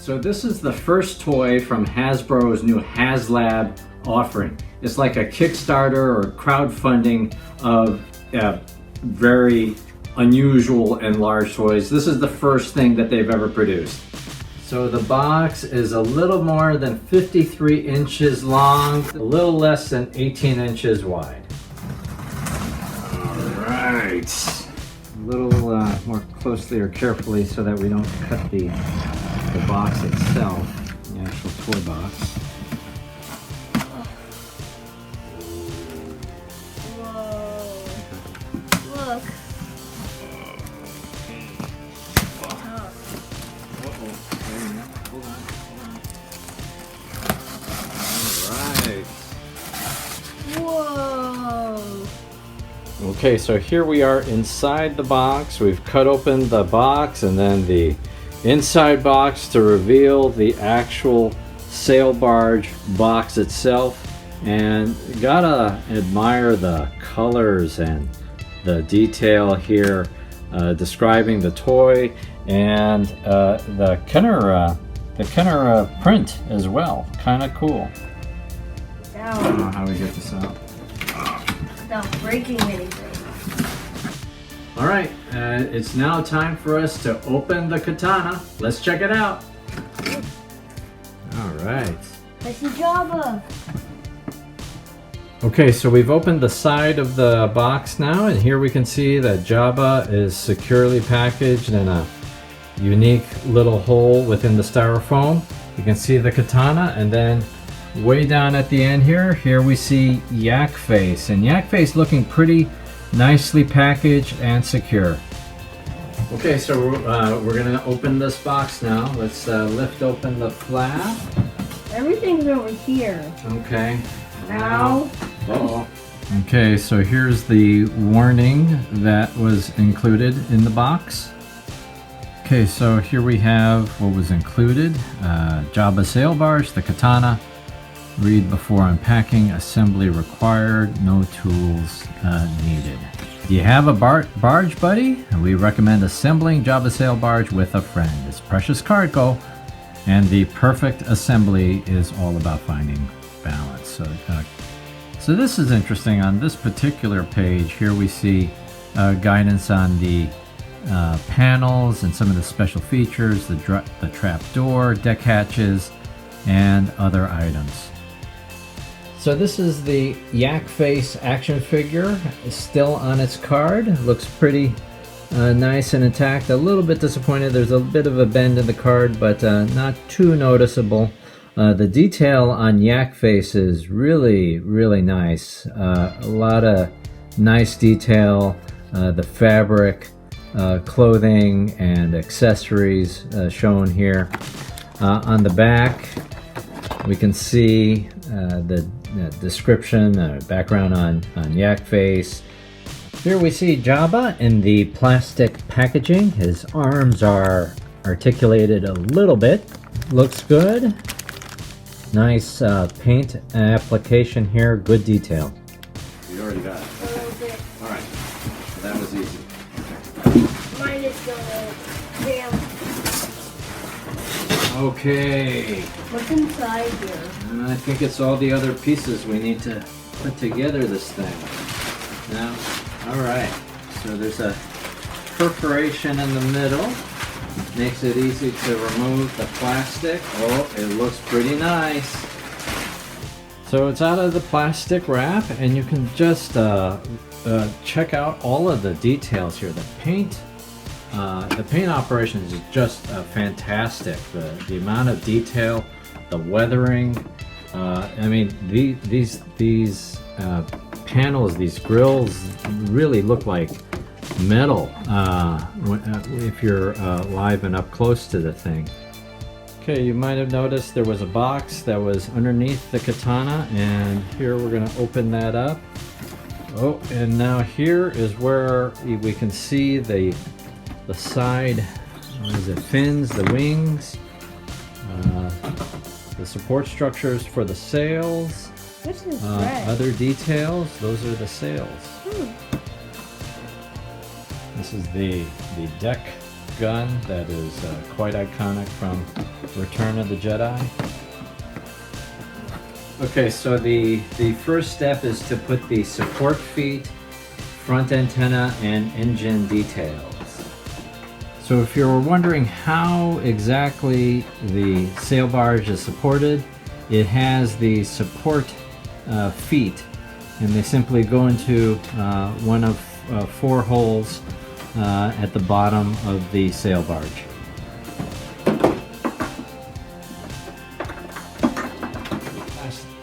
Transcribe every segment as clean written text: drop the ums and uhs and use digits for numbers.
So this is the first toy from Hasbro's new Haslab offering. It's like a Kickstarter or crowdfunding of very unusual and large toys. This is the first thing that they've ever produced. So the box is a little more than 53 inches long, a little less than 18 inches wide. All right. A little more closely or carefully so that we don't cut the box itself, the actual toy box. Look. Hold on. Alright. Whoa. Okay, so here we are inside the box. We've cut open the box and then the inside box to reveal the actual sail barge box itself. And gotta admire the colors and the detail here, describing the toy and the Khetanna print as well. Kind of cool. I don't know how we get this out. Without breaking anything. All right, it's now time for us to open the Khetanna. Let's check it out. All right. I see Jabba. Okay, so we've opened the side of the box now, and here we can see that Jabba is securely packaged in a unique little hole within the styrofoam. You can see the Khetanna, and then way down at the end here we see Yak Face, and Yak Face looking pretty nicely packaged and secure. Okay, so we're gonna open this box now. Let's lift open the flap. Everything's over here. Okay. Now. Uh-oh. Okay, so here's the warning that was included in the box. Okay, so here we have what was included. Jabba sail barge, the Khetanna. Read before unpacking, assembly required, no tools needed. Do you have a barge buddy? We recommend assembling Jabba sail barge with a friend. It's precious cargo, and the perfect assembly is all about finding balance. So this is interesting. On this particular page here we see guidance on the panels and some of the special features, the trap door, deck hatches, and other items. So this is the Yak Face action figure, still on its card. Looks pretty nice and intact. A little bit disappointed. There's a bit of a bend in the card, but not too noticeable. The detail on Yak Face is really, really nice. A lot of nice detail. The fabric, clothing, and accessories shown here. On the back, we can see the description, background on Yak Face. Here we see Jabba in the plastic packaging. His arms are articulated a little bit. Looks good. Nice paint application here. Good detail. You already got it. A little bit. All right. That was easy. Mine is going down. Okay. What's inside here? And I think it's all the other pieces we need to put together this thing. Now, all right. So there's a perforation in the middle. Makes it easy to remove the plastic. Oh, it looks pretty nice. So it's out of the plastic wrap, and you can just check out all of the details here. The paint operation is just fantastic. The amount of detail, the weathering. I mean, these panels, these grills, really look like metal if you're live and up close to the thing. Okay, you might have noticed there was a box that was underneath the Khetanna, and here we're going to open that up. Oh, and now here is where we can see the side, what is it, fins, the wings, the support structures for the sails. This is red. Other details, those are the sails. This is the deck gun that is quite iconic from Return of the Jedi. Okay, so the first step is to put the support feet, front antenna, and engine details. So if you're wondering how exactly the sail barge is supported, it has the support feet, and they simply go into one of 4 holes at the bottom of the sail barge.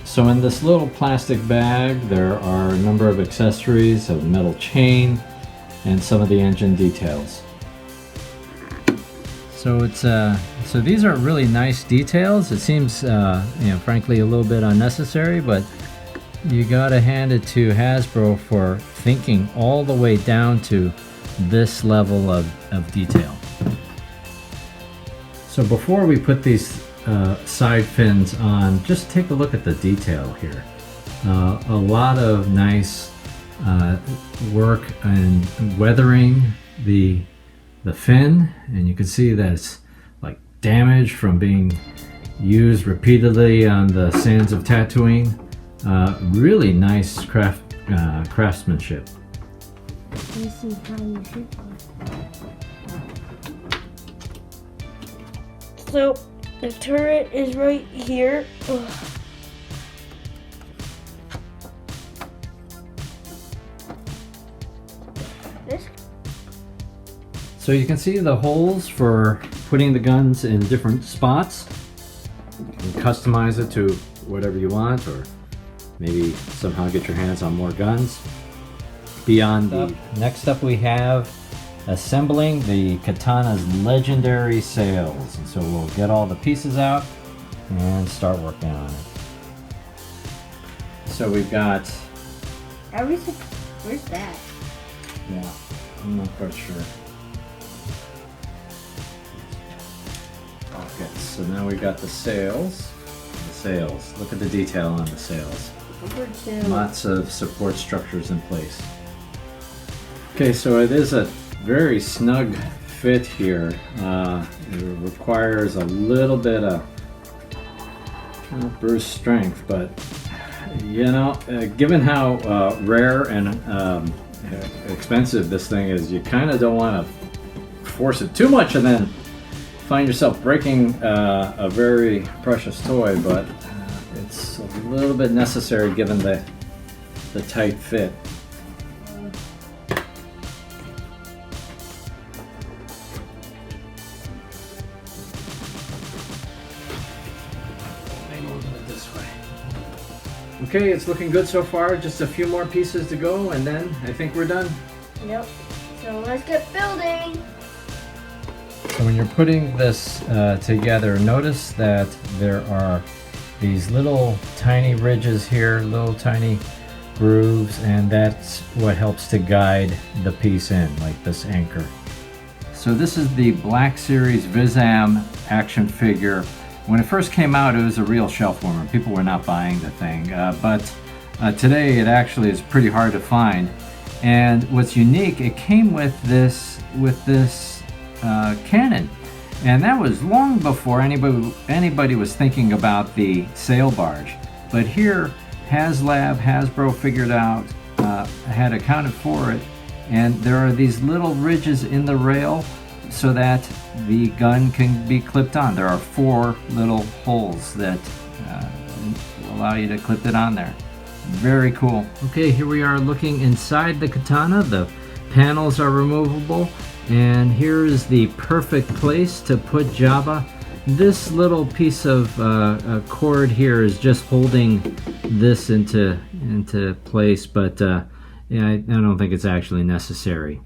So in this little plastic bag there are a number of accessories, a metal chain, and some of the engine details. So it's so these are really nice details. It seems frankly a little bit unnecessary, but you gotta hand it to Hasbro for thinking all the way down to this level of detail. So before we put these side fins on, just take a look at the detail here. A lot of nice work and weathering the fin, and you can see that it's like damaged from being used repeatedly on the sands of Tatooine. Really nice craftsmanship. Let me see how you shoot. So the turret is right here. Ugh. So you can see the holes for putting the guns in different spots. You can customize it to whatever you want, or maybe somehow get your hands on more guns. Beyond that, next up we have assembling the Khetanna's legendary sails. And so we'll get all the pieces out and start working on it. So we've got... Where's that? Yeah, I'm not quite sure. Okay, so now we've got the sails. Look at the detail on the sails. Lots of support structures in place. Okay, so it is a very snug fit here. It requires a little bit of brute strength, but given how rare and expensive this thing is, you kind of don't want to force it too much and then find yourself breaking a very precious toy, but it's a little bit necessary given the tight fit. Okay, it's looking good so far. Just a few more pieces to go, and then I think we're done. Yep. So let's get building. So when you're putting this together, notice that there are these little tiny ridges here, little tiny grooves, and that's what helps to guide the piece in, like this anchor. So this is the Black Series Vizam action figure. When it first came out, it was a real shelf warmer. People were not buying the thing, but today it actually is pretty hard to find. And what's unique, it came with this cannon, and that was long before anybody was thinking about the sail barge. But here, Hasbro figured out, had accounted for it, and there are these little ridges in the rail so that the gun can be clipped on. There are 4 little holes that allow you to clip it on there. Very cool. Okay, here we are looking inside the Khetanna. The panels are removable, and here is the perfect place to put Jabba. This little piece of cord here is just holding this into place, but yeah, I don't think it's actually necessary.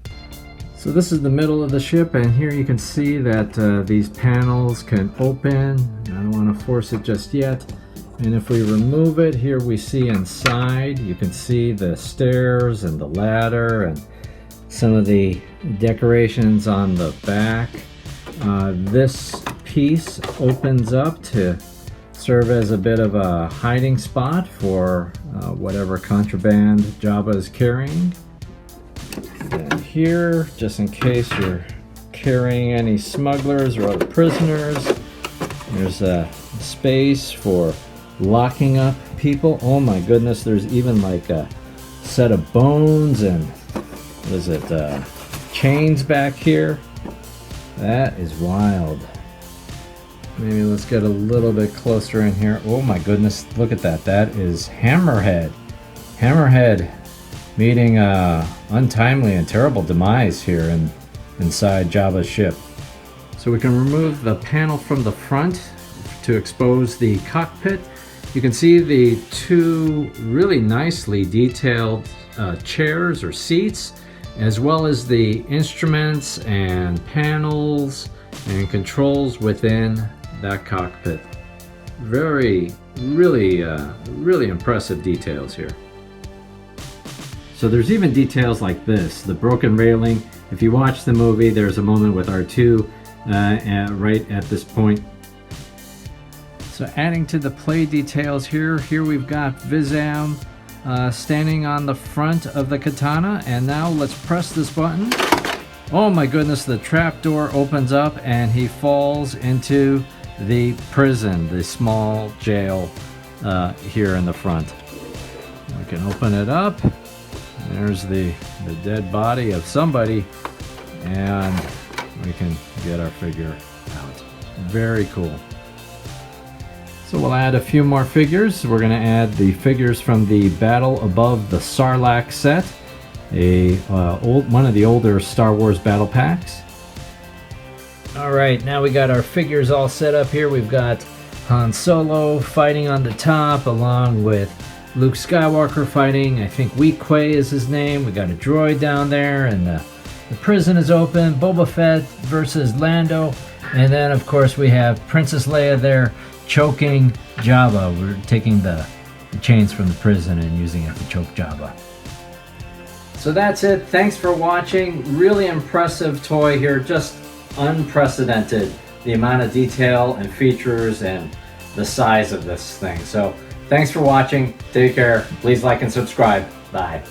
So this is the middle of the ship, and here you can see that these panels can open. I don't want to force it just yet. And if we remove it, here we see inside, you can see the stairs and the ladder and some of the decorations on the back. This piece opens up to serve as a bit of a hiding spot for whatever contraband Jabba is carrying. And here, just in case you're carrying any smugglers or other prisoners. There's a space for locking up people. Oh my goodness, there's even like a set of bones and what is it, chains back here. That is wild. Maybe let's get a little bit closer in here. Oh my goodness, look at that. That is Hammerhead. Hammerhead meeting untimely and terrible demise here inside Jabba's ship. So we can remove the panel from the front to expose the cockpit. You can see the two really nicely detailed chairs or seats, as well as the instruments and panels and controls within that cockpit. Really impressive details here. So there's even details like this, the broken railing. If you watch the movie, there's a moment with R2 right at this point. So adding to the play details here we've got Vizam standing on the front of the Khetanna, and now let's press this button. Oh my goodness, the trap door opens up and he falls into the prison, the small jail here in the front. We can open it up. There's the dead body of somebody, and we can get our figure out. Very cool. So we'll add a few more figures. We're going to add the figures from the Battle Above the Sarlacc set, one of the older Star Wars battle packs. Alright, now we got our figures all set up here. We've got Han Solo fighting on the top, along with Luke Skywalker fighting, I think Weequay is his name. We got a droid down there, and the prison is open. Boba Fett versus Lando. And then, of course, we have Princess Leia there choking Jabba. We're taking the chains from the prison and using it to choke Jabba. So that's it. Thanks for watching. Really impressive toy here. Just unprecedented. The amount of detail and features and the size of this thing. So thanks for watching. Take care. Please like and subscribe. Bye.